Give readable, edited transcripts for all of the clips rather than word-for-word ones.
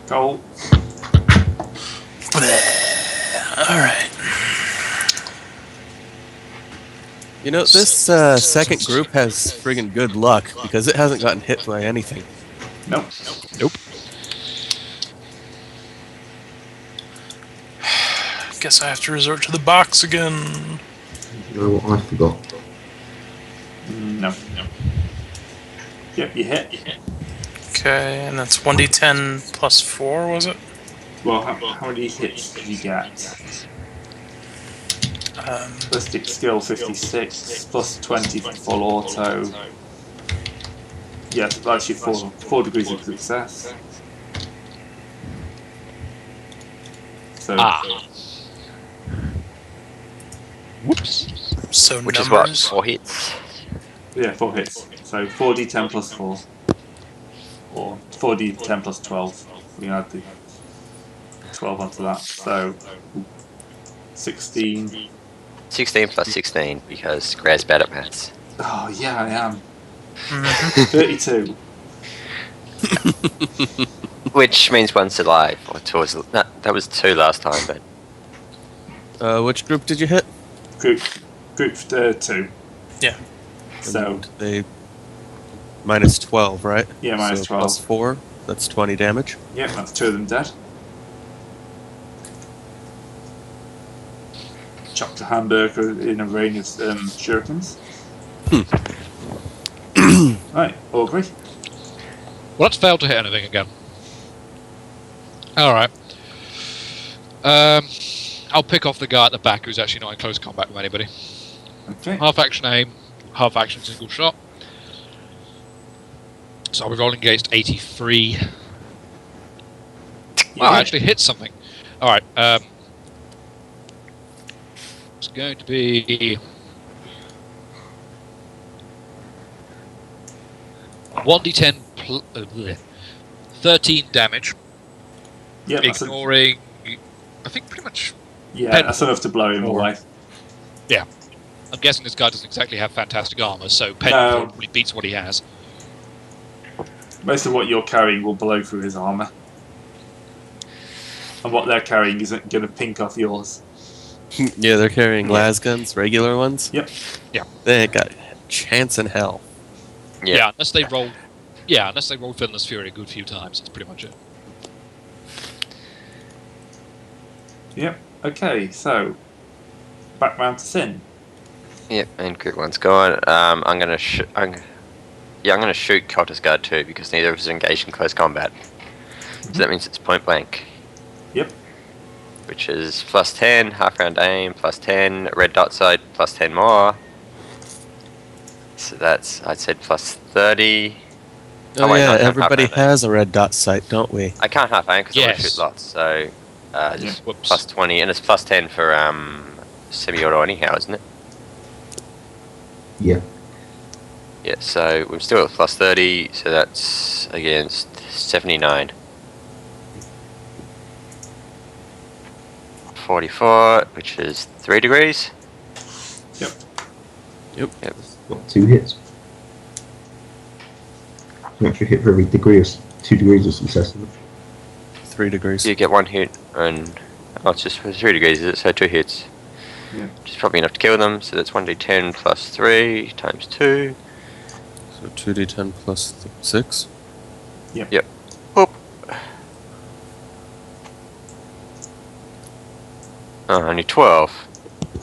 Goal. Alright. You know, this second group has friggin' good luck because it hasn't gotten hit by anything. Nope. Guess I have to resort to the box again. You know what I forgot? No. Yep, you hit. Okay, and that's 1d10 plus 4, was it? Well, how many hits did you get? Ballistic skill 56, plus 20 for full auto. Yeah, that's your 4 degrees of success. So, Whoops. So Which numbers. is what? 4 hits? yeah, 4 hits. So 4d10 plus 4. Or 4d10 plus 12. We add the 12 onto that. So 16. 16 plus 16, because Gra's bad at maths. Oh, yeah, I am. Mhm. 32. Which means one's alive. Or two was, no, that was 2 last time, but... Which group did you hit? Group 2. Yeah. So, And they minus 12, right? yeah, minus So 12. Plus 4, that's 20 damage. Yep, that's 2 of them dead. Chopped a hamburger in a rain of shurikens. Right, Aubrey. Well, let's fail to hit anything again. Alright. I'll pick off the guy at the back who's actually not in close combat with anybody. Okay. Half action aim, half action single shot. So I'll be rolling against 83. Wow, I actually hit something. Alright, it's going to be 1d10 13 damage, Yeah, that's ignoring, I think pretty much, that's enough to blow him away. I'm guessing this guy doesn't exactly have fantastic armor, so Pen No. probably beats what he has. Most of what you're carrying will blow through his armour. And what they're carrying isn't going to pink off yours. Yeah, they're carrying las guns, regular ones. Yep. Yeah. They ain't got a chance in hell. Yeah. Unless they roll, Villainous Fury a good few times. That's pretty much it. Yep. Okay, so back round to Sin. Yep, and quick one's gone. I'm gonna shoot Cultist Guard too, because neither of us are engaged in close combat. So that means it's point blank. Yep. Which is plus 10, half round aim, plus 10, red dot side, plus 10 more. So that's, I'd say, plus 30. Oh, wait, yeah, no, I can't everybody half round has a red dot sight, don't we? I can't half aim because I want to Yes. shoot lots, so just Whoops. plus 20, and it's plus 10 for semi-auto anyhow, isn't it? Yeah. Yeah, so we're still at plus 30, so that's against 79. 44, which is 3 degrees. Yep. Yep. Got 2 hits. An extra hit for every degree of 2 degrees of success. 3 degrees. You get 1 hit, and it's just for 3 degrees, is it? So 2 hits. Yeah. Which is probably enough to kill them, so that's 1d10 plus 3 times 2. So 2d10 plus 6. Yep. Whoop. Oh, only 12.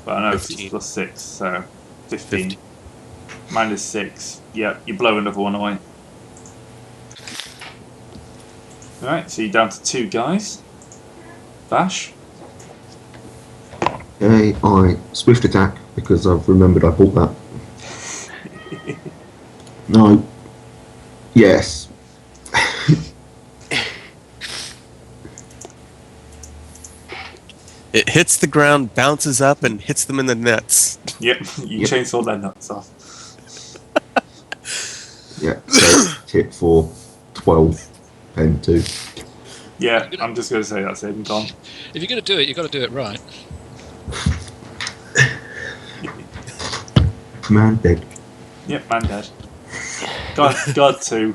But I know it's 15. plus 6, so 15. Minus 6. Yeah, you blow another one away. Alright, so you're down to 2 guys. Bash. Okay, I swift attack because I've remembered I bought that. No. Yes. It hits the ground, bounces up, and hits them in the nuts. Yep, you Yep. chainsaw their nuts off. Yeah. So hit for 12 and 2. Yeah, I'm just going to say that's it and gone. If you're going to do it, you've got to do it right. Man dead. Yep, man dead. God 2.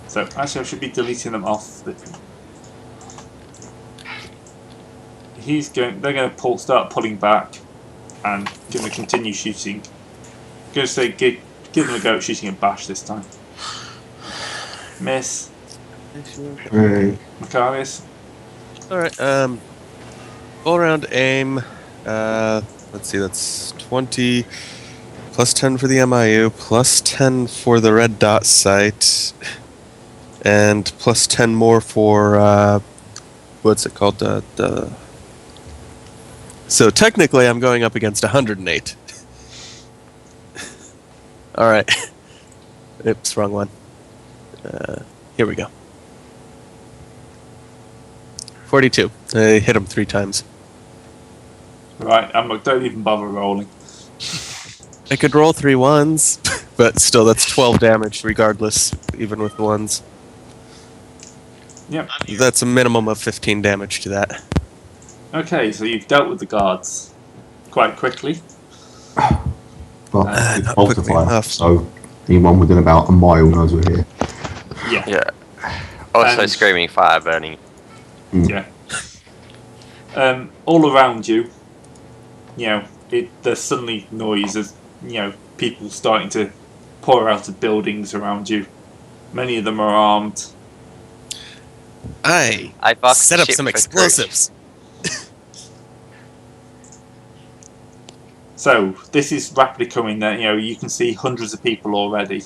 So actually, I should be deleting them off. They're going to start pulling back, and going to continue shooting. Going to say give them a go at shooting a bash this time. Miss. Hey. Macarius. Alright, all around aim. Let's see, that's 20 plus 10 for the MIU, plus 10 for the red dot site, and plus 10 more for, what's it called? So technically I'm going up against 108. Alright. Oops, wrong one. Here we go. 42. I hit him 3 times. Right, don't even bother rolling. I could roll 3 ones, but still, that's 12 damage regardless, even with the ones. Yep. That's a minimum of 15 damage to that. Okay, so you've dealt with the guards quite quickly. But it's not quickly multiplier, enough. so anyone within about a mile knows we're here. Yeah. Yeah. Also And- screaming fire burning. Yeah. All around you, there's suddenly noise of, people starting to pour out of buildings around you. Many of them are armed. I I boxed set the up ship some for Groot. explosives. So this is rapidly coming. That you can see hundreds of people already,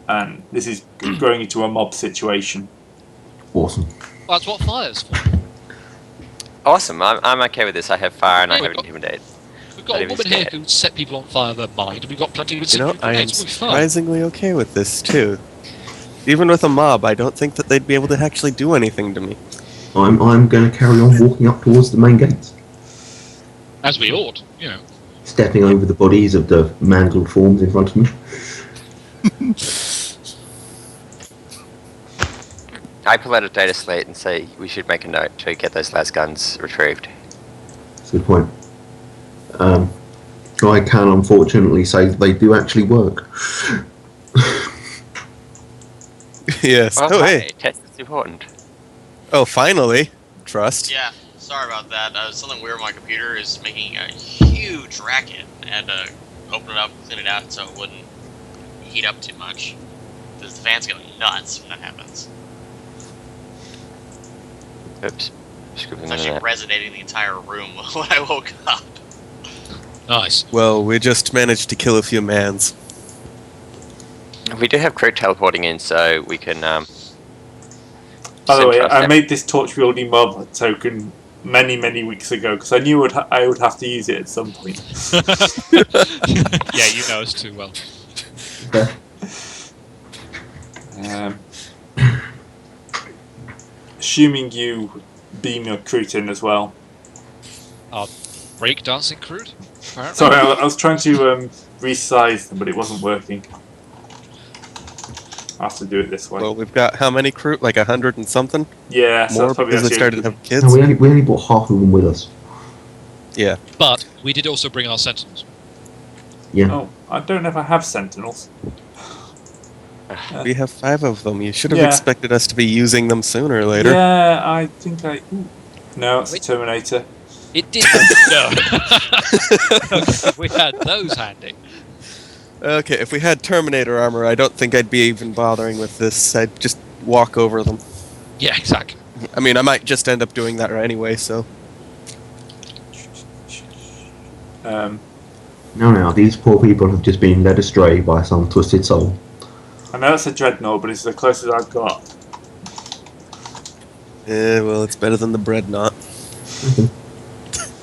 and this is growing into a mob situation. Awesome. Well, that's what fire's for. Awesome. I'm okay with this. I have fire and I Yeah, have we've got- intimidate. We've got Not a even woman here scared. who set people on fire with her mind, and we've got plenty of You know, I am grenades. We'll be fine. surprisingly okay with this too. Even with a mob, I don't think that they'd be able to actually do anything to me. I'm going to carry on walking up towards the main gates, As we ought, stepping over the bodies of the mangled forms in front of me. I pull out a data slate and say we should make a note to get those las guns retrieved. That's a good point. I can unfortunately say that they do actually work. Yes. Well, Oh, hi, hey. test is important. Oh, finally. Trust. Yeah, sorry about that. Something weird with my computer is making a huge racket. I had to open it up, clean it out so it wouldn't heat up too much. Because the fans go nuts when that happens. Oops. Scribbling It's in actually that. resonating the entire room when I woke up. Nice. Well, we just managed to kill a few mans. We do have crew teleporting in, so we can. By the send way, trust I out. made this torch wielding mob token many weeks ago because I knew I would have to use it at some point. Yeah, you know us too well. Assuming you beam your recruit in as well. Breakdancing crude? Apparently. Sorry, I was trying to resize them, but it wasn't working. I have to do it this way. Well, we've got how many crew? Like 100 and something? Yeah, so More that's probably because they actually started to have kids? And we only brought half of them with us. Yeah. But we did also bring our sentinels. Yeah. Oh, I don't ever have sentinels. We have 5 of them. You should have Yeah. expected us to be using them sooner or later. Yeah, I think I. Ooh. No, it's a Wait. Terminator. It did. No. We had those handy. Okay, if we had Terminator armor, I don't think I'd be even bothering with this. I'd just walk over them. Yeah, exactly. I mean, I might just end up doing that anyway, so... No, these poor people have just been led astray by some twisted soul. I know it's a dreadnought, but it's the closest I've got. Eh, well, it's better than the bread knot.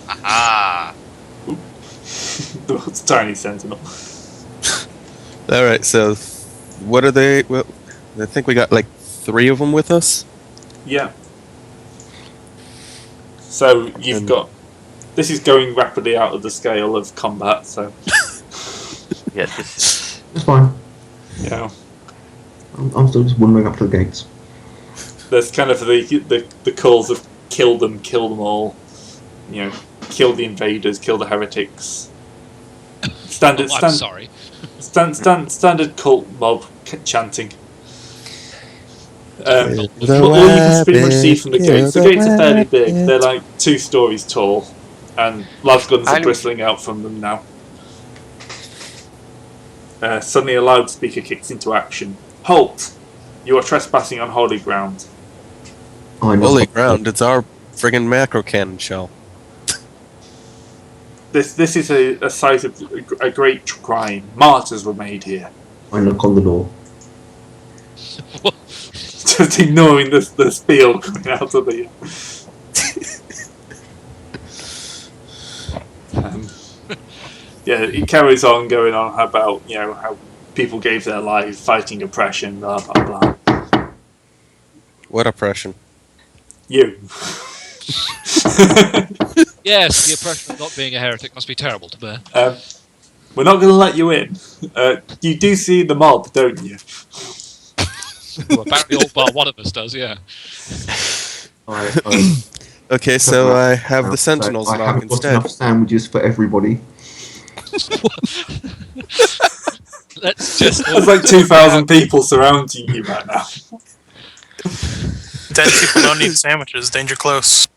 Aha! It's a tiny sentinel. Alright, so... What are they... Well, I think we got, like, 3 of them with us? Yeah. So you've And- got. This is going rapidly out of the scale of combat, so. Yeah, this. That's fine. Yeah. I'm still just wandering up to the gates. There's kind of the calls of kill them all. Kill the invaders, kill the heretics. Standard, Oh, I'm sorry. standard cult mob chanting. All you can pretty much see from the gates. The gates are fairly big. They're like 2 stories tall, and lasguns are bristling out from them now. Suddenly, a loudspeaker kicks into action. Halt! You are trespassing on holy ground. Holy ground! It's our friggin' macro cannon shell. This is a site of a great crime. Martyrs were made here. I knock on the door. Just ignoring the spiel coming out of the. Yeah, it carries on going on about how people gave their lives fighting oppression, blah blah blah. What oppression? You. Yes, the oppression of not being a heretic must be terrible to bear. We're not going to let you in. You do see the mob, don't you? Well, apparently all bar one of us does, yeah. Okay, so I have the sentinels I knock haven't got instead. enough sandwiches for everybody. Let's just... There's like 2,000 people surrounding you right now. Dead people don't need sandwiches. Danger close.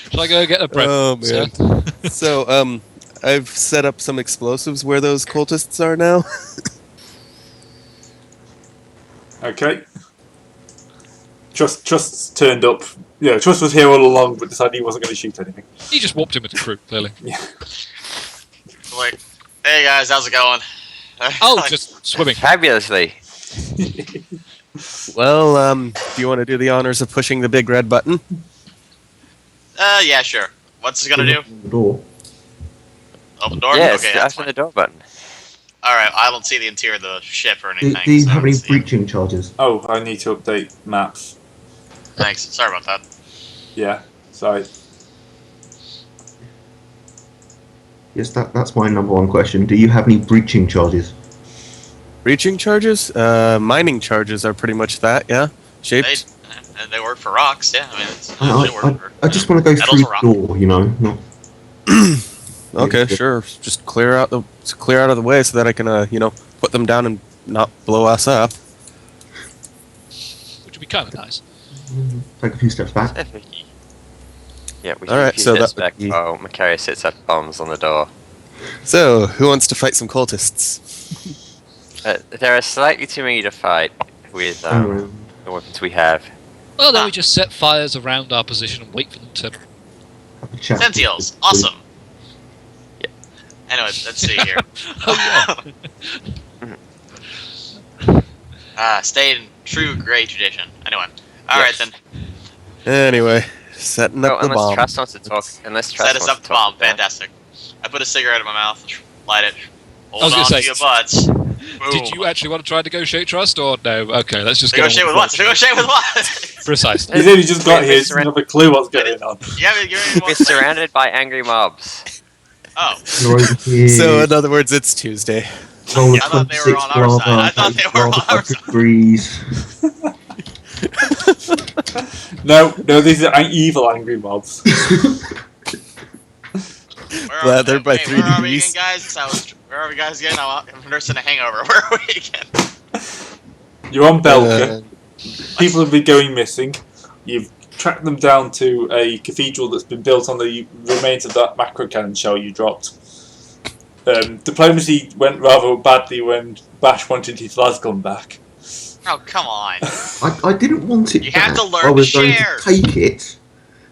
Shall I go get a bread? Oh man. So I've set up some explosives where those cultists are now. Okay. Trust turned up. Yeah, Trust was here all along, but decided he wasn't going to shoot anything. He just whopped him with the crew, clearly. Yeah. Like, hey guys, how's it going? Oh, just swimming. Fabulously. Well, do you want to do the honors of pushing the big red button? Yeah, sure. What's it gonna do? The door. Open door? Yes, Okay, that's after fine. the door button. Alright, I don't see the interior of the ship or anything. Do you so have any let's see. breaching charges? Oh, I need to update maps. Thanks, sorry about that. Yeah, sorry. Yes, that's my number one question. Do you have any breaching charges? Breaching charges? Mining charges are pretty much that, yeah? Shaped? They work for rocks, yeah. I mean, it's, they work for... I just want to go Metals through or rock? the door, not... Okay, sure. Just clear out of the way so that I can, put them down and not blow us up. Which would be kind of nice. Take a few steps back. Yeah, we Alright, can so use that back would be- while Macario sets up bombs on the door. So, who wants to fight some cultists? There are slightly too many to fight with Around. the weapons we have. Well, then we just set fires around our position and wait for them to... Have a chat. Sentinels, awesome! Yeah. Anyway, let's see here. Oh, Stay in true Grey tradition. Anyway, alright Yes. then. Anyway, setting up the unless bomb. Trust wants to talk. Unless Trust Set us wants up to the bomb, talk about fantastic. I put a cigarette in my mouth, light it, hold was on gonna to say, your butts. Boom. Did you actually want to try and negotiate trust, or no? Okay, let's just Negotiate with what? Negotiate with what? Precisely. He's only just got We're here, so doesn't have a clue what's going on. Yeah, but you're in We're surrounded by angry mobs. Oh, You're over here. So, in other words, it's Tuesday. Roll I thought they were 26 on our lava, side. I thought they were on lava our 5 side. degrees. No, these are evil angry mobs. Lathered by 3 where are we degrees. again, guys? Where are we guys again? I'm nursing a hangover. Where are we again? You're on Belka. People have been going missing. You've tracked them down to a cathedral that's been built on the remains of that macro cannon shell you dropped. Diplomacy went rather badly when Bash wanted his lasgun back. Oh, come on. I didn't want it You back. have to learn I was to going share. to take it,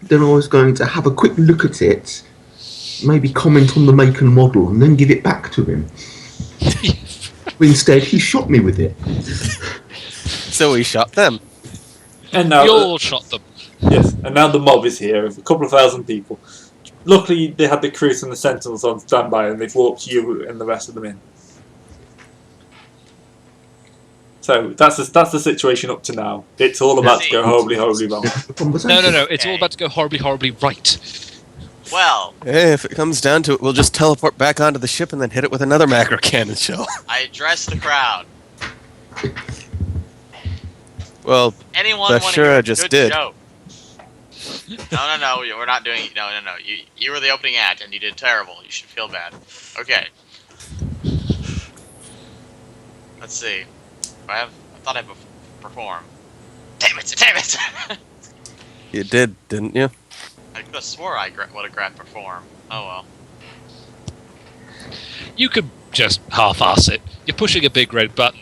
then I was going to have a quick look at it, maybe comment on the make and model, and then give it back to him. But instead, he shot me with it. So we shot them. And now, We all shot them. yes, and now the mob is here, a couple of thousand people. Luckily, they had the crews and the sentinels on standby, and they've walked you and the rest of them in. So that's the situation up to now. It's all about to go horribly, horribly wrong. No. It's all about to go horribly, horribly right. Well, Hey, if it comes down to it, we'll just teleport back onto the ship and then hit it with another macro cannon shell. I addressed the crowd. Well, Anyone That's want sure to hear I a just good did. joke? No, we're not doing. No. You were the opening act, and you did terrible. You should feel bad. Okay. Let's see. I thought I have a perform. Damn it! Damn it! You did, didn't you? I could have swore I would have grabbed perform. Oh well. You could just half-ass it. You're pushing a big red button.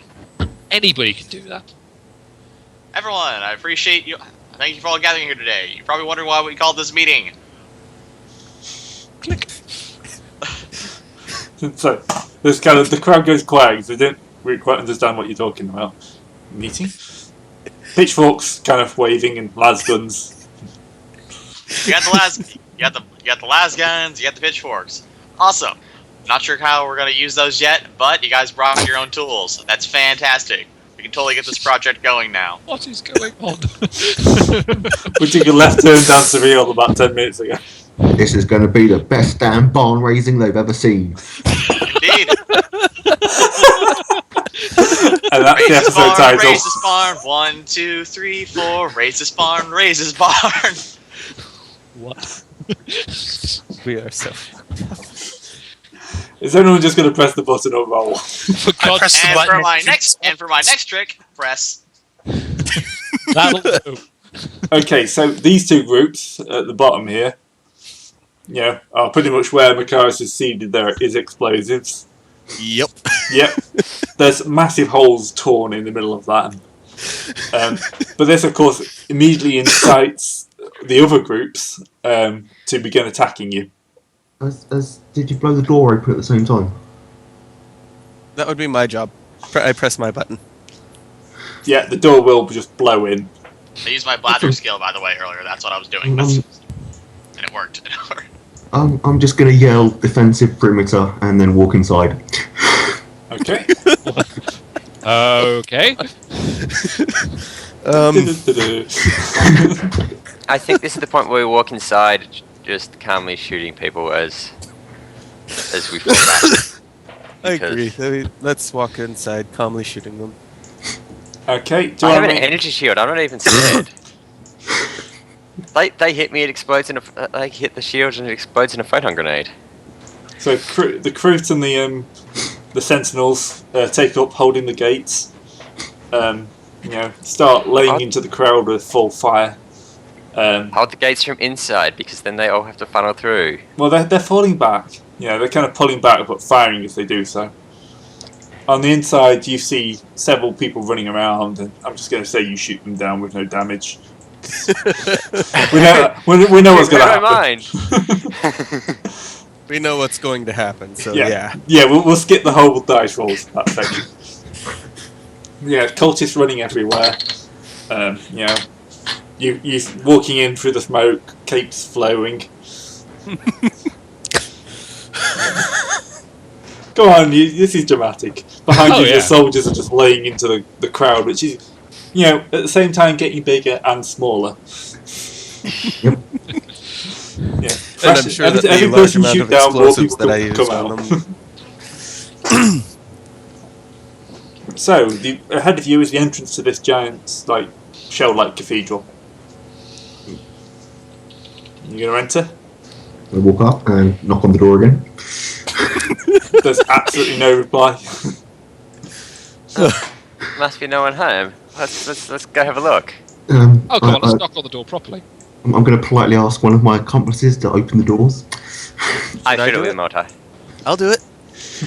Anybody can do that. Everyone, I appreciate you. Thank you for all gathering here today. You're probably wondering why we called this meeting. Click. So this kind of the crowd goes quiet. They don't really quite understand what you're talking about. Meeting. Pitchforks kind of waving and las guns. You got the las guns. You got the pitchforks. Awesome. Not sure how we're gonna use those yet, but you guys brought your own tools. That's fantastic. We can totally get this project going now. What is going on? We took a left turn down Surreal about 10 minutes ago. This is going to be the best damn barn raising they've ever seen. Indeed. And that's the episode title. Raise this barn. 1, 2, 3, 4. Raise this barn. Raise this barn. What? We are so. Is anyone just going to press the button or roll? For I God's pressed the And button. for my next trick, press. That'll do. Okay, so these two groups at the bottom here, are pretty much where Makaris has seeded his explosives. Yep. Yep. There's massive holes torn in the middle of that. But this, of course, immediately incites the other groups to begin attacking you. Did you blow the door open at the same time? That would be my job. I press my button. Yeah, the door will just blow in. I used my bladder skill, by the way, earlier. That's what I was doing. And it worked. I'm just going to yell defensive perimeter and then walk inside. Okay. Okay. I think this is the point where we walk inside, just calmly shooting people as we fall back. I agree. Let's walk inside, calmly shooting them. Okay. Do I you have want an to energy shield. I'm not even scared. They hit me. It explodes in a. They hit the shield and it explodes in a photon grenade. So the Kroot and the Sentinels take up holding the gates. Start laying into the crowd with full fire. Hold the gates from inside because then they all have to funnel through. Well, they're falling back. They're kind of pulling back but firing as they do so. On the inside, you see several people running around, and I'm just going to say you shoot them down with no damage. we know what's going to happen. Mind. We know what's going to happen, so Yeah, we'll skip the whole dice rolls that section. Yeah, cultists running everywhere. You walking in through the smoke, capes flowing. Go on, this is dramatic. Behind you, the soldiers are just laying into the crowd, which is, at the same time getting bigger and smaller. Yep. And I'm sure that every the large person you amount shoot of down, more explosives people that I come use out. on them. So, ahead of you is the entrance to this giant, shell-like cathedral. You gonna enter? I walk up and knock on the door again. There's absolutely no reply. Must be no one home. Let's go have a look. Oh, come on, let's knock on the door properly. I'm going to politely ask one of my accomplices to open the doors. I I shoot it do with it? multi. I'll do it.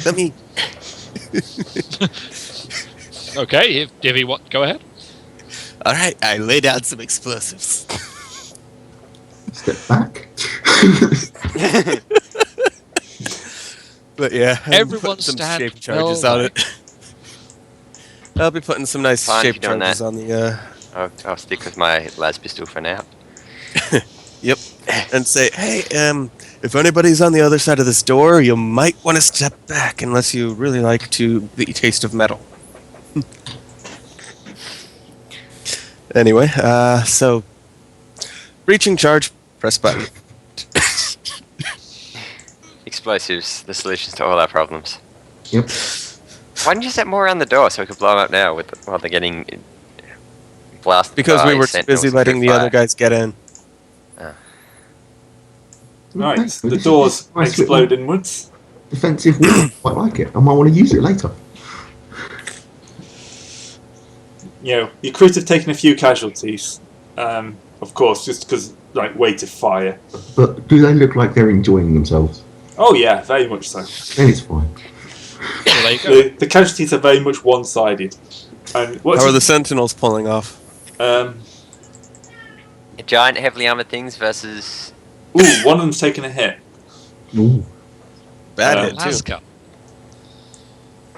Let me. Okay, if Divvy, go ahead. All right, I lay down some explosives. Step back. But yeah, Everyone put some stand shape charges well on it. I'll be putting some nice Fine, shape keep doing charges that. on the. I'll stick with my las pistol for now. Yep, and say, hey, if anybody's on the other side of this door, you might want to step back unless you really like the taste of metal. Anyway, so breaching charge, press button. Explosives, the solutions to all our problems. Yep. Why didn't you set more around the door so we could blow them up now while they're getting blasted? Because by we were too sentinels busy with letting the fire? other guys get in. Right, Okay, the this doors is a nice explode little inwards. defensive weapon. I quite like it. I might want to use it later. your crews have taken a few casualties, of course, just because weight of fire. But do they look like they're enjoying themselves? Oh yeah, very much so. Then it's fine. Well, there you go. The casualties are very much one-sided. And How are the sentinels pulling off? Giant heavily armored things versus. One of them's taken a hit. Ooh. Bad hit, too. Alaska.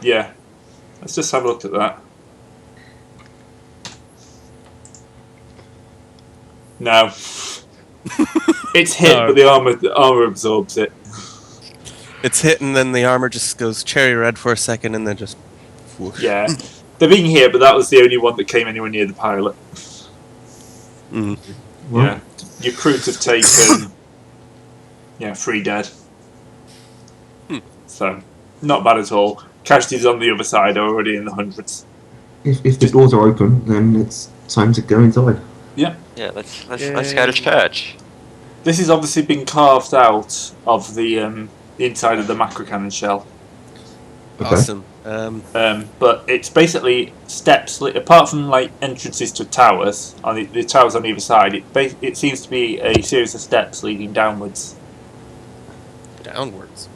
Yeah. Let's just have a look at that. No. It's hit, No. but the armor absorbs it. It's hit, and then the armor just goes cherry red for a second, and then just... whoosh. Yeah. They're being hit, but that was the only one that came anywhere near the pilot. Mm. Well, Yeah. Your crews have taken 3 dead. So, not bad at all. Casualties on the other side are already in the hundreds. if the doors are open, then it's time to go inside. Yeah, let's go to church. This has obviously been carved out of the inside of the macro cannon shell. Okay. Awesome. But it's basically steps, apart from entrances to towers, on the towers on either side, it seems to be a series of steps leading downwards. Downwards.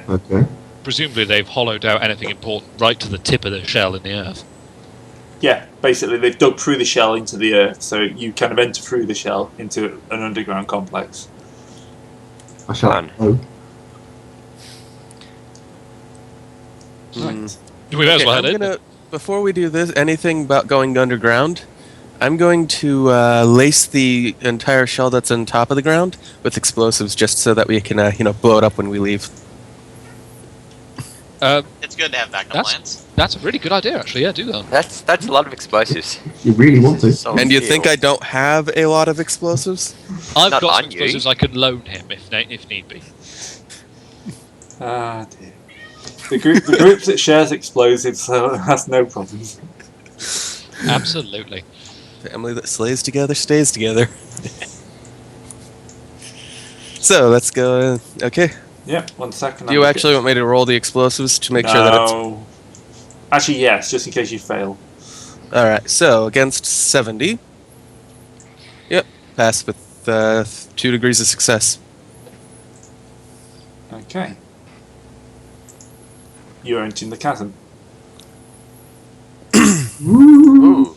Okay. Presumably they've hollowed out anything important right to the tip of the shell in the earth. Yeah, basically they've dug through the shell into the earth, so you kind of enter through the shell into an underground complex. I shall. Fun. Oh, Right. We may as well head I'm in. gonna, before we do this, anything about going underground, I'm going to lace the entire shell that's on top of the ground with explosives, just so that we can, blow it up when we leave. It's good to have backup That's- plans. That's a really good idea, actually. Yeah, do that. That's a lot of explosives. you really want to? Solid And you steel. think I don't have a lot of explosives? I've Not got on some you. explosives I can loan him if need be. Ah dear. The group that shares explosives has no problems. Absolutely. Family that slays together stays together. So let's go. Okay. Yep, 1 second. Do you actually want me to roll the explosives to make sure that it's? No. Actually, yes, just in case you fail. All right. So against 70. Yep. Pass with 2 degrees of success. Okay. You're entering the chasm. Ooh.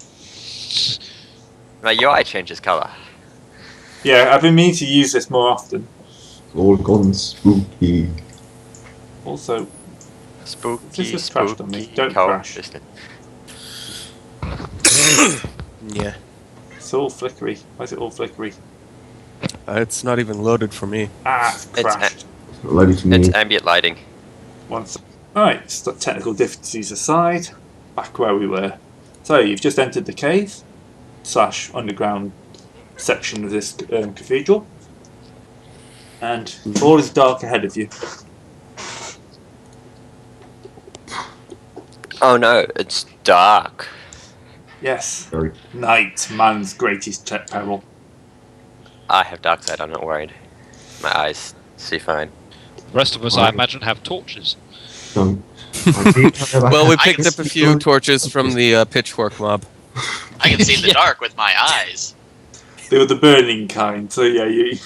My UI changes colour. Yeah, I've been meaning to use this more often. All gone spooky. Also, Spooky, This is crashed on me. spooky, Don't cold, crash. isn't it? Yeah. it's all flickery. Why is it all flickery? It's not even loaded for me. It's It's crashed. Loaded to me. It's ambient lighting. Right, stop technical difficulties aside. Back where we were. So, you've just entered the cave / underground section of this cathedral. And all is dark ahead of you. Oh no, it's dark. Yes. Sorry. Night, man's greatest peril. I have dark sight, I'm not worried. My eyes see fine. The rest of us, I imagine, have torches. Don't. I did, however, Well, we have- I picked can up a few torches from the pitchfork mob. I can see in the dark with my eyes. They were the burning kind, so yeah, you...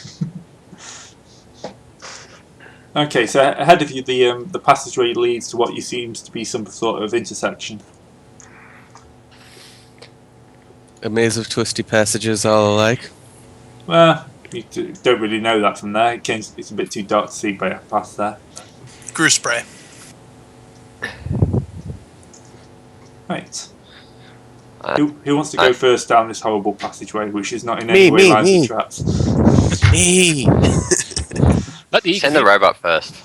Okay, so ahead of you, the passageway leads to what you seems to be some sort of intersection. A maze of twisty passages all alike. Well, you don't really know that from there. It's a bit too dark to see past there. Grew spray. Right. Uh, Who wants to go I- first down this horrible passageway, which is not in Me, any way me, lines me. of traps? Me. Let the Send the robot first.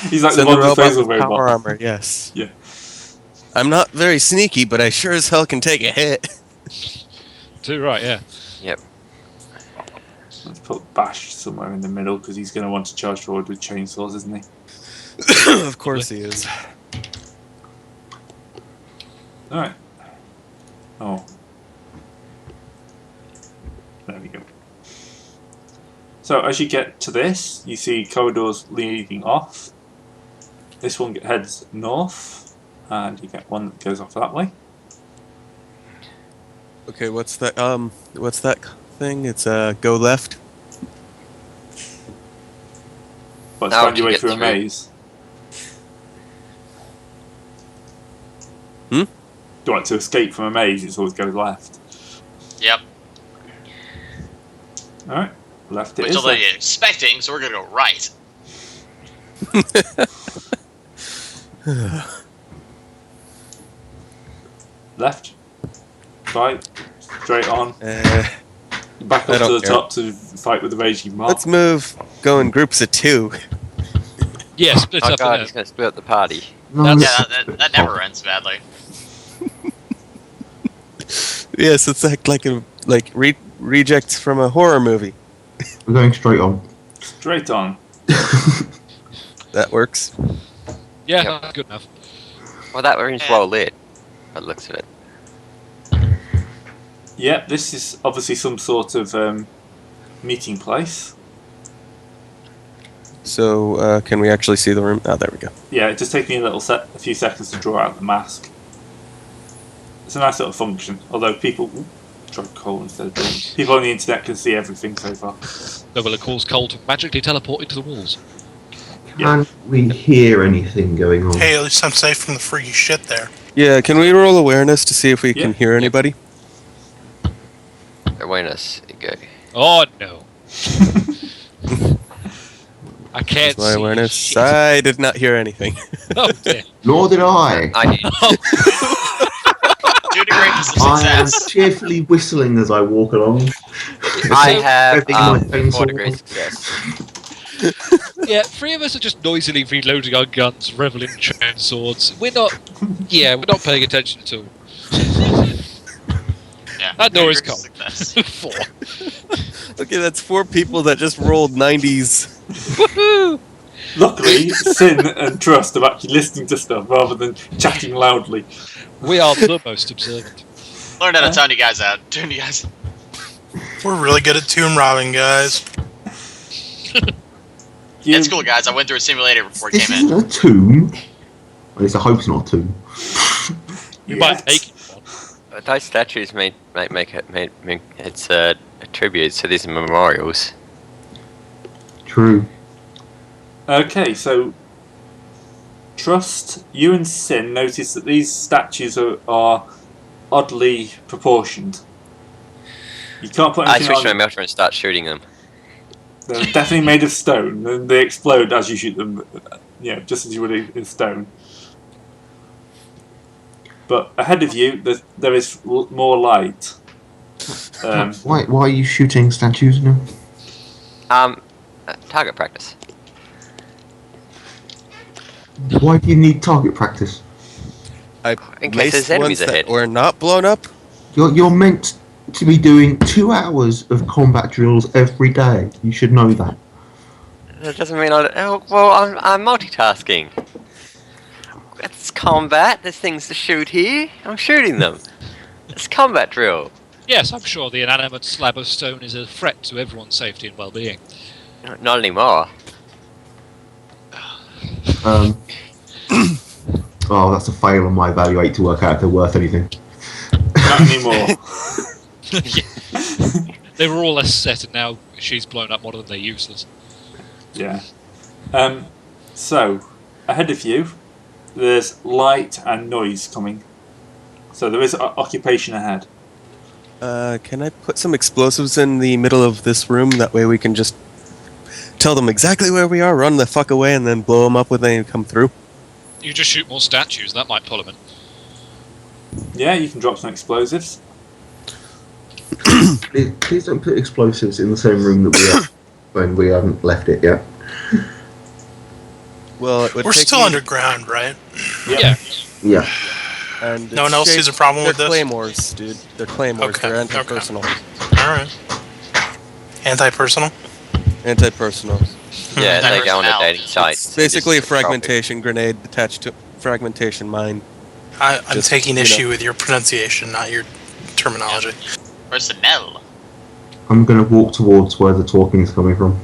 He's like Send the the one robot disposal with power robot. armor. Yes. Yeah. I'm not very sneaky, but I sure as hell can take a hit. Too right, yeah. Yep. Let's put Bash somewhere in the middle because he's going to want to charge forward with chainsaws, isn't he? Of course he is. Alright. Oh. There we go. So as you get to this, you see corridors leading off. This one heads north, and you get one that goes off that way. Okay, what's that thing? It's go left. But How find would your you way get through a through? maze. Hmm? Do you want to escape from a maze? It's always goes left. Yep. Alright, left it Which is. is what Then. you're expecting, so we're gonna go right. Left, right, straight on, back I up to don't the care. top to fight with the raging mob. Let's move. Go in groups of 2. Yeah, split Oh up god, in he's gonna split up the party. No, That's- Yeah, it's- that never ends badly. Yes, it's like rejects from a horror movie. We're going straight on. Straight on. That works. Yeah, Yep. that's good enough. Well, that room's well lit. By the looks of it. Yeah, this is obviously some sort of meeting place. So, can we actually see the room? Oh, there we go. Yeah, it just takes me a few seconds to draw out the mask. It's a nice little function, although people try coal instead of doing. People on the internet can see everything so far. So will it cause Cole to magically teleport into the walls? Can we hear anything going on? Hey, at least I'm safe from the freaky shit there. Yeah, can we roll awareness to see if we can hear anybody? Awareness, go. Oh no. I can't My see awareness. shit. I did not hear anything. Oh dear. Nor did I. I did. 2 degrees of I am success. cheerfully whistling as I walk along. I have Everything my 4 chainsaw. degrees success. Yeah, 3 of us are just noisily reloading our guns, reveling in chain swords. We're not paying attention at all. Yeah, That door is 2 degrees of cold. success. 4. Okay, that's 4 people that just rolled 90s. Woohoo! Luckily, Sin and Trust are actually listening to stuff rather than chatting loudly. We are the most observant. Learned how to tune you guys out. Tune you guys. We're really good at tomb robbing, guys. You, It's cool, guys. I went through a simulator before it This came in. isn't a tomb. At least I hope it's not a tomb. We Yes. might make it one. Those statues make it's a tribute to these memorials. True. Okay, so Trust, you and Sin notice that these statues are oddly proportioned. You can't put I anything switch to my on. melter and start shooting them. They're definitely made of stone, and they explode as you shoot them. Just as you would in stone. But ahead of you, there is more light. Why are you shooting statues now? Target practice. Why do you need target practice? I In case there's maced enemies ones that ahead. were not blown up. You're meant to be doing 2 hours of combat drills every day. You should know that. That doesn't mean I'm multitasking. It's combat. There's things to shoot here. I'm shooting them. It's combat drill. Yes, I'm sure the inanimate slab of stone is a threat to everyone's safety and well-being. Not anymore. Oh, that's a fail on my evaluate to work out if they're worth anything. Not anymore. They were all less set, and now she's blown up more than they're useless. Yeah. So, ahead of you, there's light and noise coming. So there is occupation ahead. Can I put some explosives in the middle of this room? That way we can just tell them exactly where we are, run the fuck away, and then blow them up when they come through. You just shoot more statues, that might pull them in. Yeah, you can drop some explosives. Please don't put explosives in the same room that we are when we haven't left it yet. Well, it would We're take still me- underground, right? Yep. Yeah. Yeah. And No one else sees a problem with they're this? claymores, dude. They're claymores. Okay, They're okay. anti-personal. Alright. Anti-personal? Anti-personal. Yeah, they go on a Personality. dating site. It's basically a fragmentation grenade attached to fragmentation mine. I'm Just, taking you issue know. with your pronunciation, not your terminology. Personnel. I'm going to walk towards where the talking is coming from.